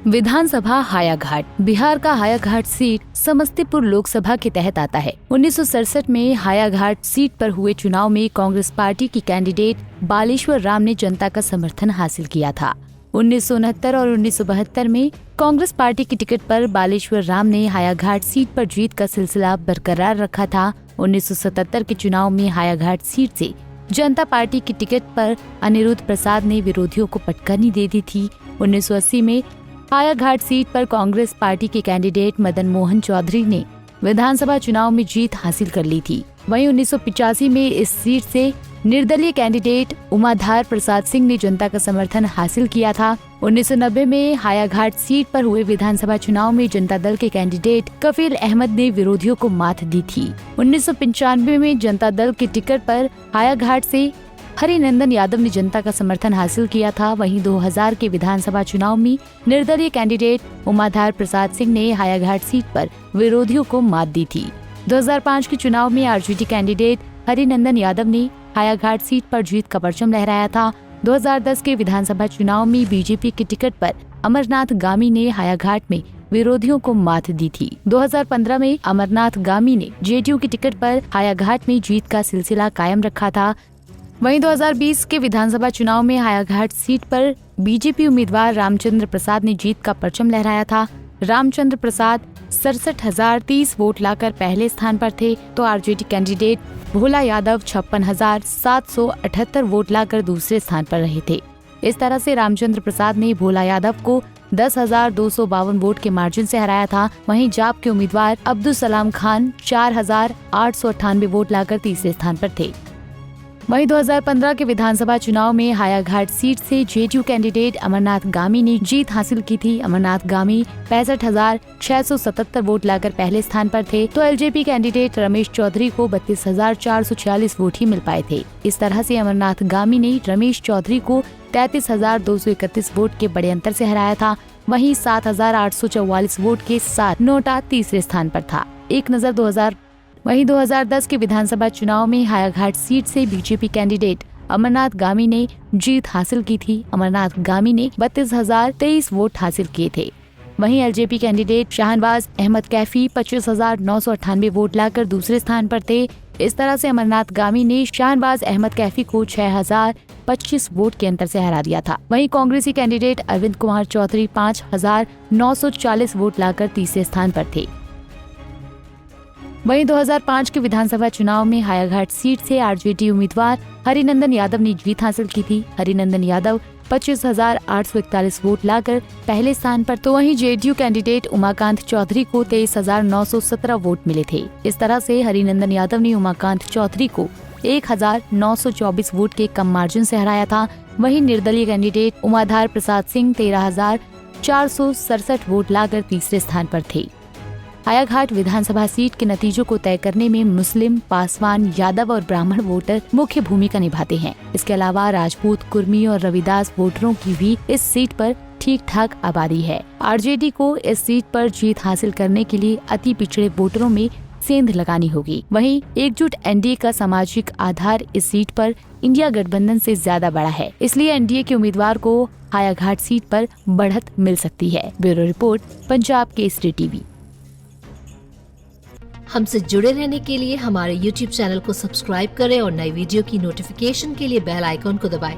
विधानसभा हायाघाट। बिहार का हायाघाट सीट समस्तीपुर लोकसभा के तहत आता है। 1967 में हायाघाट सीट पर हुए चुनाव में कांग्रेस पार्टी की कैंडिडेट बालेश्वर राम ने जनता का समर्थन हासिल किया था। 1969 और 1972 में कांग्रेस पार्टी की टिकट पर बालेश्वर राम ने हायाघाट सीट पर जीत का सिलसिला बरकरार रखा था। 1977 के चुनाव में हायाघाट सीट से जनता पार्टी की टिकट पर अनिरुद्ध प्रसाद ने विरोधियों को पटकनी दे दी थी। 1980 में हायाघाट सीट पर कांग्रेस पार्टी के कैंडिडेट मदन मोहन चौधरी ने विधानसभा चुनाव में जीत हासिल कर ली थी। वहीं 1985 में इस सीट से निर्दलीय कैंडिडेट उमाधार प्रसाद सिंह ने जनता का समर्थन हासिल किया था। 1990 में हायाघाट सीट पर हुए विधानसभा चुनाव में जनता दल के कैंडिडेट कफील अहमद ने विरोधियों को मात दी थी। 1995 में जनता दल की टिकट पर हायाघाट से हरिनंदन यादव ने जनता का समर्थन हासिल किया था। वहीं 2000 के विधानसभा चुनाव में निर्दलीय कैंडिडेट उमाधार प्रसाद सिंह ने हायाघाट सीट पर विरोधियों को मात दी थी। 2005 के चुनाव में आरजेडी कैंडिडेट हरिनंदन यादव ने हायाघाट सीट पर जीत का परचम लहराया था। 2010 के विधानसभा चुनाव में बीजेपी की टिकट पर अमरनाथ गामी ने हायाघाट में विरोधियों को मात दी थी। 2015 में अमरनाथ गामी ने जेडीयू की टिकट पर हायाघाट में जीत का सिलसिला कायम रखा था। वहीं 2020 के विधानसभा चुनाव में हायाघाट सीट पर बीजेपी उम्मीदवार रामचंद्र प्रसाद ने जीत का परचम लहराया था। रामचंद्र प्रसाद 67,030 वोट लाकर पहले स्थान पर थे, तो RJD candidate Bhola Yadav 56,778 vote लाकर दूसरे स्थान पर रहे थे। इस तरह से रामचंद्र प्रसाद ने भोला यादव को 10,252 वोट के मार्जिन से हराया था। वहीं जाप के उम्मीदवार अब्दुल सलाम खान 4,898 वोट लाकर तीसरे स्थान पर थे। वहीं 2015 के विधानसभा चुनाव में हायाघाट सीट से जेडीयू कैंडिडेट अमरनाथ गामी ने जीत हासिल की थी। अमरनाथ गामी 65,677 वोट लाकर पहले स्थान पर थे, तो एलजेपी कैंडिडेट रमेश चौधरी को 32,446 वोट ही मिल पाए थे। इस तरह से अमरनाथ गामी ने रमेश चौधरी को 33,231 वोट के बड़े अंतर से हराया था। वहीं 7,844 वोट के साथ नोटा तीसरे स्थान पर था। वहीं 2010 के विधानसभा चुनाव में हायाघाट सीट से बीजेपी कैंडिडेट अमरनाथ गामी ने जीत हासिल की थी। अमरनाथ गामी ने 32,023 वोट हासिल किए थे। वहीं LJP candidate Shahnawaz Ahmad Kaifi 25,998 vote लाकर दूसरे स्थान पर थे। इस तरह से अमरनाथ गामी ने शाहनवाज अहमद कैफी को 6,025 वोट के अंतर से हरा दिया था। वहीं कांग्रेसी कैंडिडेट अरविंद कुमार चौधरी 5,940 वोट लाकर तीसरे स्थान पर थे। वहीं 2005 के विधानसभा चुनाव में हायाघाट सीट से आरजेडी उम्मीदवार हरिनंदन यादव ने जीत हासिल की थी। हरिनंदन यादव 25,841 वोट लाकर पहले स्थान पर, तो वहीं जेडीयू कैंडिडेट उमाकांत चौधरी को 23,917 वोट मिले थे। इस तरह से हरिनंदन यादव ने उमाकांत चौधरी को 1,924 वोट के कम मार्जिन से हराया था। वहीं निर्दलीय कैंडिडेट उमाधार प्रसाद सिंह 13,467 वोट लाकर तीसरे स्थान पर थे। हायाघाट विधानसभा सीट के नतीजों को तय करने में मुस्लिम, पासवान, यादव और ब्राह्मण वोटर मुख्य भूमिका निभाते हैं। इसके अलावा राजपूत, कुर्मी और रविदास वोटरों की भी इस सीट पर ठीक ठाक आबादी है। आरजेडी को इस सीट पर जीत हासिल करने के लिए अति पिछड़े वोटरों में सेंध लगानी होगी। वहीं एकजुट एनडीए का सामाजिक आधार इस सीट पर इंडिया गठबंधन से ज्यादा बड़ा है, इसलिए एनडीए के उम्मीदवार को हायाघाट सीट पर बढ़त मिल सकती है। Bureau report, Punjab Kesari TV. हमसे जुड़े रहने के लिए हमारे YouTube चैनल को सब्सक्राइब करें और नई वीडियो की नोटिफिकेशन के लिए बेल आइकॉन को दबाएं।